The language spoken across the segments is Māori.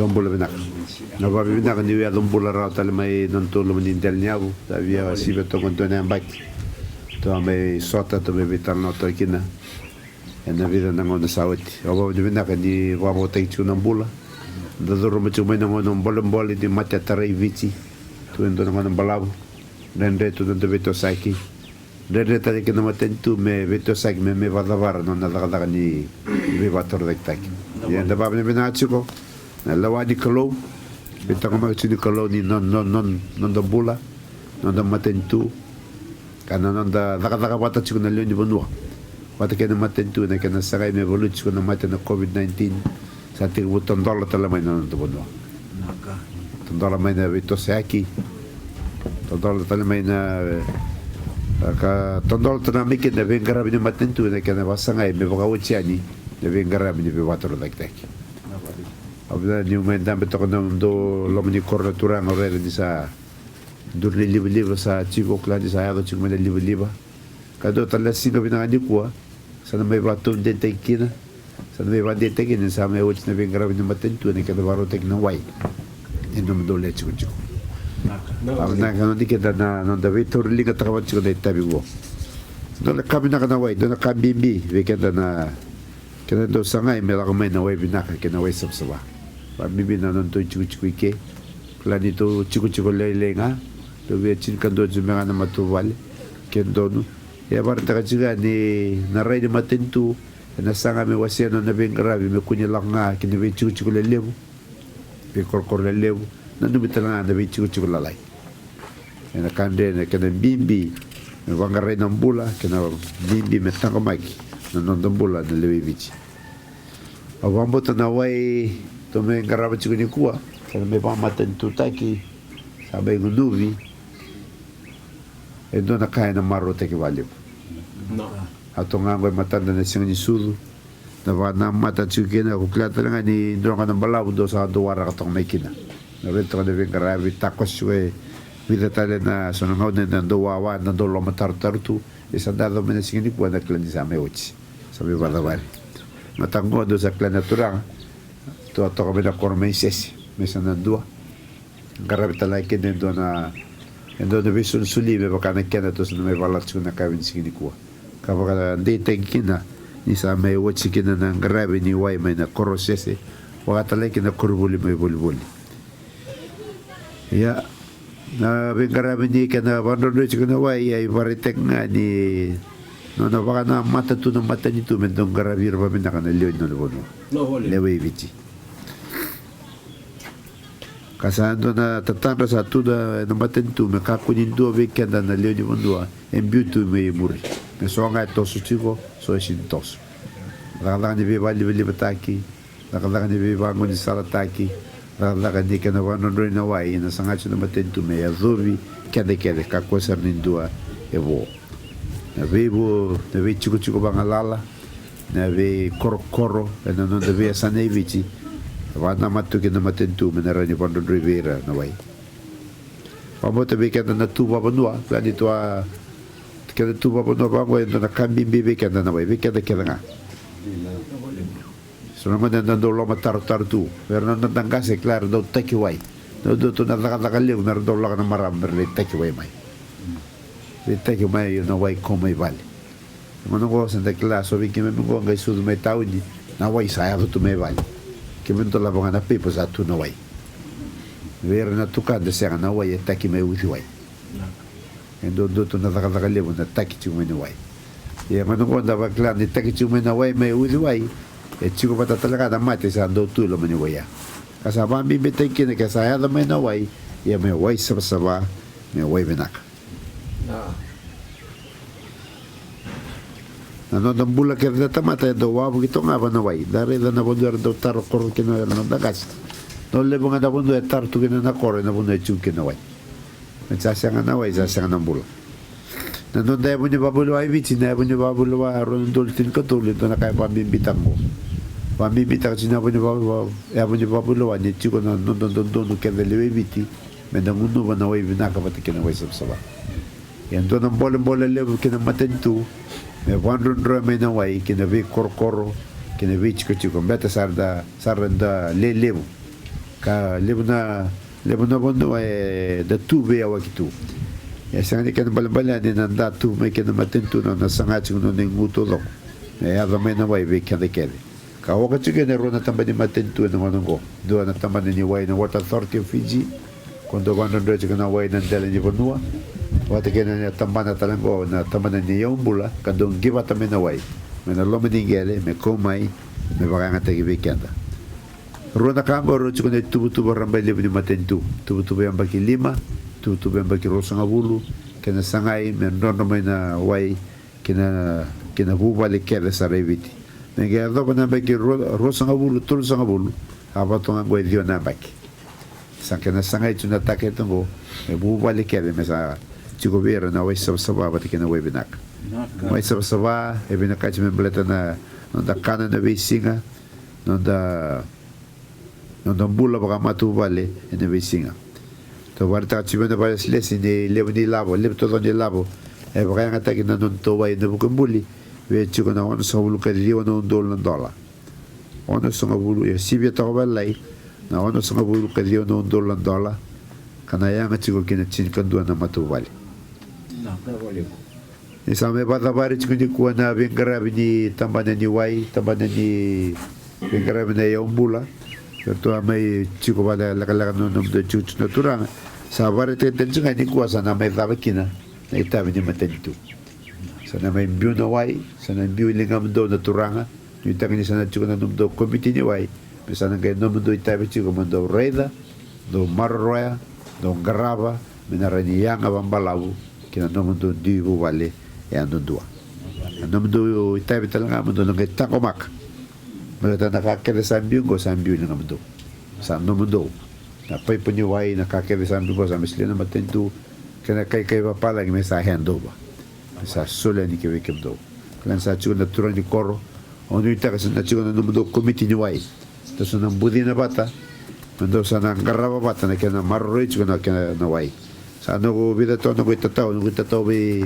Dombula binak. Na ba binak ni ya dombula ra tal mai non to lo min del nyabu. Ta via si beto con to ne mbak. To ame sota to be vital no to kina. E na vida na ngona sawti. O ba binak ni wa mo tai chu nambula. Da do ro chu mai na ngona mbol di mate tarai vici. Tu endo na ngona balabu. Rende tu do beto saki. Rende tali ke na matentu me beto saki me va davar non na daga ni be va tor dek tak. Ya da ba ne binachiko. Na lawa di kalau betang ma chini kalau ni non da bula non da matentu kana non da daga wata chiku na leo ni bonua wata ke na matentu na kana sagai me bolu chiku na mate na covid-19 sa tir buton dola tala mai non da bonua dola mai na vito saki dola tala mai na ka dola tana mike na vengara bini matentu na kana wasangai me boga uchiani na vengara bini be watoro dak tak. Abda ni umen dambe to kono do lomni korna turang ore di sa durni live sa chico kla di sa ado chico me live kado tala singa bina ni kwa sana mai batu de tekina sana mai bade tekina sa mai uch na bengra bina matentu ni kada baro tek na wai indom do le chico abna kano di keda na non da vitor liga takawan chico de tabi wo do la kabina kana wai do na kabimbi ve keda na keda do sangai me la mai na wai bina ka kena wai sabsaba bibi na non to chiku ke klani to chiku le nga to be chin kan do jumanga na matuwal ken donu ya bar ta chiga ni na rai de matentu na sanga me wasiano na ben gravi me kunya langa ken be chiku le lebu be kor le lebu na no bitala na be chiku la lai na kande na ken bimbi me wanga rai na mbula ken bimbi me tango maki na non mbula na lewe bichi awambo na wai to me garaba chiku ni kuwa kana me ba matentu taki sabai guduvi e dona kai na maro te ke valeu no atonga ngoi matanda na singa ni sudu na va na mata chiku na ko klata nga ni ndronga na balau do sa do wara ka tong mekina na retro de garaba takos we vida tale na sono ngode na do wa na do lo matar tartu e sa dado me na singa ni kuwa na klani sa me ochi sabe va da vale matango do sa klana turanga to kami na kormeses mesa na dua garab talai ke do na visun suli be baka na kena to na me valat na kawin sigi ko ka baka de tenkina ni sa me wochi kina na garab ni wai me na korosese wa talai ke na kurbuli me bulbuli ya na be garab ni kana bando do chikuna wai ai varitek na ni no baka na mata tu na mata ni tu me don garabir ba me na kana leo no bono lewe viti kasando na tatanda sa tuda na matentu me kakunin do be kenda na leo ni mondua en biutu me muri me songa to su chico so sin tos la ni be vali bataki la ni be vango ni salataki la ni kana vano no na wai na sanga na matentu me azovi kede kakosa nindua evo na be chico bangalala na be korokoro na no de be sanevici wana matu ke na matentu menara ni Pando Rivera na wai pamo te beke na tuba banua plani toa ke tuba banua bango na kambi bebe ke na wai beke da ke nga so na na do lo matar tu pero na tangase claro do taki wai do to na la le na do la na maram le taki wai mai le taki mai na wai como vale mano go senta claro vi que me go ngai su me tauni na wai sa tu me vale que me tola bongana pepo za tu no wai ver na tuka de ser na wai taki me uti wai endo do to na daga le na taki tu me no wai e mano go da bakla ni taki tu me na wai me uti wai e chico pata talaga da mate sa do tu lo me no wai kasa ba mi bete que sa ya da me no wai e me wai sabsaba me wai benak na no dambula ke da tamata do wa bu to ngaba na wai dare da na bondo do tar kor ke no da gas no le bunga da bondo tar tu ke na kor na bondo chu ke na wai me sa sanga na wai sa sanga na bula na no da bunyo babulo ai viti na bunyo babulo wa ron dol tin ko to le na kai pa bimbitang mo pa bimbitang sina bunyo babulo ya bunyo babulo wa ni chu ko na no do ke de le viti me da mundo ba na wai bina ka ba ke na wai sabsaba yan do na bola le ke na matentu me wandrun me na wai ke na vi korkoro ke na vi chico beta sarda le lebu ka lebuna bono da tu be awakitu ya sanga kan balbala ni nanda tu me kan matentu na sanga no nguto lo ada me na wai be kade kede ka waka chike ne rona tamba ni matentu no ngo do na tamba ni wai na water authority of Fiji quando vanno ndo chike na wai na dele ni bonua wata kena na tamba na talango na tamba ni yombula ka don giva tamba na wai me na loma dingele me komai me baganga te be kenda rona kamba ro chike ne tubu ramba le ni matentu tubu yang baki lima tubu yang baki rosanga bulu kena sangai me ndono me na wai kena buba le kere sa reviti me ga do na baki rosanga bulu tul sanga bulu aba tonga go dio na baki sa kena sangai tuna taketongo me buba le kere me sa chiko vera na wai sababa ba kena wai binak wai sababa e binaka me bleta na da kana na visinga no da bula baka matu vale ene visinga to varta chimena ba slesi ni levni labo lepto ni labo e baka ngata kina non to wai ne bukumbuli we chiko na ono sabulu ka rio no $1 ono sabulu e sibia to balai na ono sabulu ka rio no $1 kana yanga chiko kina chin kandu na matu vale na ka vale ni same bata bare chiko ni kuana bengara ni tambana ni wai tambana ni bengara ni yombula to amai chiko bala la no de chuch naturanga sa bare te tenjunga ni kuasa na mai vavakina na itabi ni matentu sana mai biu na wai sana biu lingam do naturanga ni tangni sana chiko na do committee ni wai pesana ga no do itabi chiko mando reda do marroya do garaba minarani yanga bambalabu kina no do dibu vale e ando dua no do itabi talanga mando no ga takomak mereka nak kakek sambil go sambil dengan betul, sambil betul. Nak pergi penyuai nak kakek sambil go sambil selain nama tentu kena kai bapa lagi masa hendo ba, masa solat ni kau ikem do. Kalau saya cuci natural di koro, orang itu tak nak cuci nama betul komiti nyuai. Terus nak budi na bata, mendo sana garaba bata nak kena marroi cuci nak kena nawai. Sana go vida tu nak kita tahu be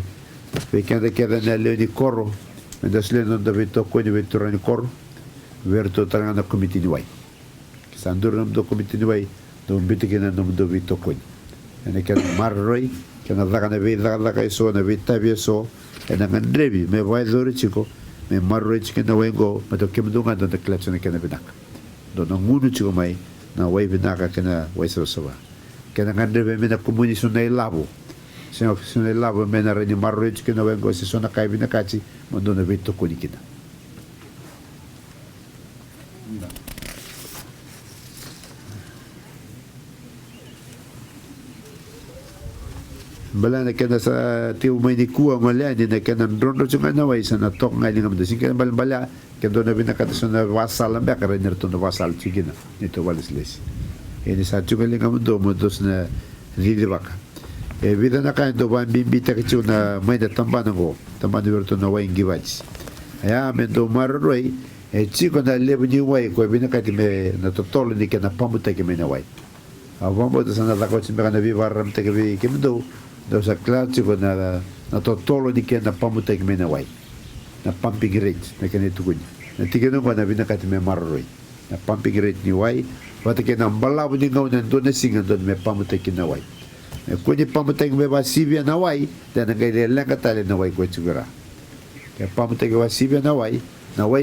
kena na leo di koro, mendo selain nak betul kau ni betul ni koro. Verto taranga na komiti ni wai sandur nam do komiti ni wai do biti kena nam do vito koin ene kan marroi kena daga na vida la kai so na vita so ena ngandrebi me vai dore chico me marroi chico na wengo me to kem do ngada da klatsone kena binak do no ngunu chico mai na wai binaka kena wai so so kena ngandrebi me na komuni so na labo sino labo me na reni marroi chico na wengo si so na kai binakachi mo do na vito konikina bala na kena sa tiu may ni kuwa ngala ni na kena ndrondo chunga na wai sa na tok ngai ngam de kena bala kendo na binaka so na wasal ba ka rener to na wasal chigina nito walisles e ni sa chunga ngam do mo dos na ridi baka e vida na ka do ban bimbita ka chuna may da tambana go tambana verto na wai ngivach aya me do marroi e chico na lebni wai ko binaka ti me na totolo ni kena pamuta ke me na wai avamo da sana da ko chimba na viva ram te ke vi kemdo do sa klati ko na totolo di kena pamuta ke me na wai na pumping rate na kena tukun na tigeno ko na binaka ti me marroi na pumping rate ni wai wata ke na mbala bu ni ngau na do na singa do me pamuta ke na wai e ko ni pamuta ke me ba sibia na wai da na ga le ka tale na wai ko chugara ke pamuta ke wa sibia na wai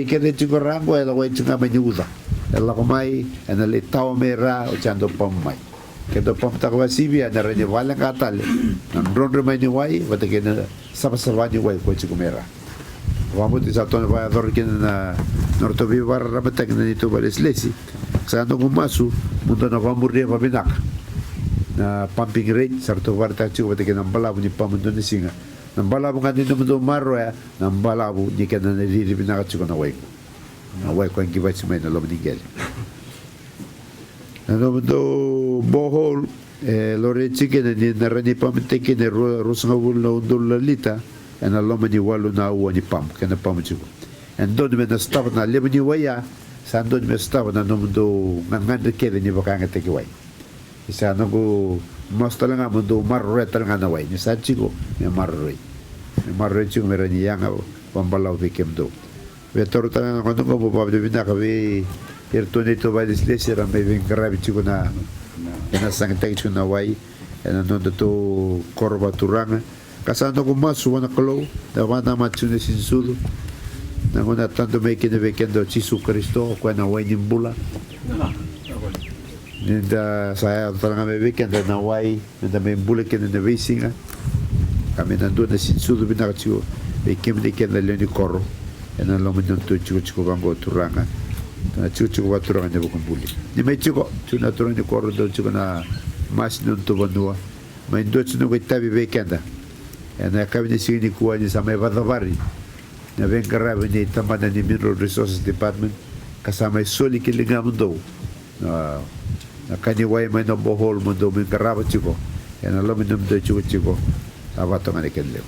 ke de chugara ko la wai chunga me nyuza ela ko mai ana le tao mera o chando pom mai ke do pom ta ko sibia na re wala ka tale na ndro mai ni wai wata ke na sapa ni wai ko chiku mera vamos a to va dor ke na norto vivar rabata ke ni to bales lesi sa no gumasu mundo na vamos ria pabinak na pumping rate sarto varta chiku wata ke na bala ni pamundo ni singa na bala bunga ni no marro ya na bala bu ni ke na ni binaka chiku na wai na wai ko ngi vach mai na lo nigel na no do bohol lo rechi ke ni na rani pam te ke ne rosanga bul no $1 en lo mani walu na u ni pam ke na pam chiku en do me na stava na le ni waya san do me stava na no do ngan ke ni bakanga te ke wai isa no go mostala nga do marro tal nga na wai ni sa chiku me marro chiku me rani yanga pambalau ke kem do vetor tan kono ko bob de bina ka Irtone to vai dislesi ra may vengarabi chiko na sang tag chiko na wai and no to korba turanga kasano ko masu wana kalo da wana matsune sinsudo na ngona tanto me kene vekendo Jesu Kristo ko na wai nimbula ninda saya taranga me vekendo na wai ninda me mbula kene na vesinga kami nando na sinsudo binakachio e kemde kene leni korro e na lomo to chiko bango turanga na chuchu wa turanga ne bukumbuli ni me chiko tuna turanga korro do chiko na mas non to banua ma indoci no tabi vekenda e na kabine sini kuwa ni samay vadavari na vengarabi ni tamana ni Mineral Resources Department kasama soli kilingamundo na kaniway may no bohol mundo vengarabi chiko e na lomo do chiko abato nga ni kenleo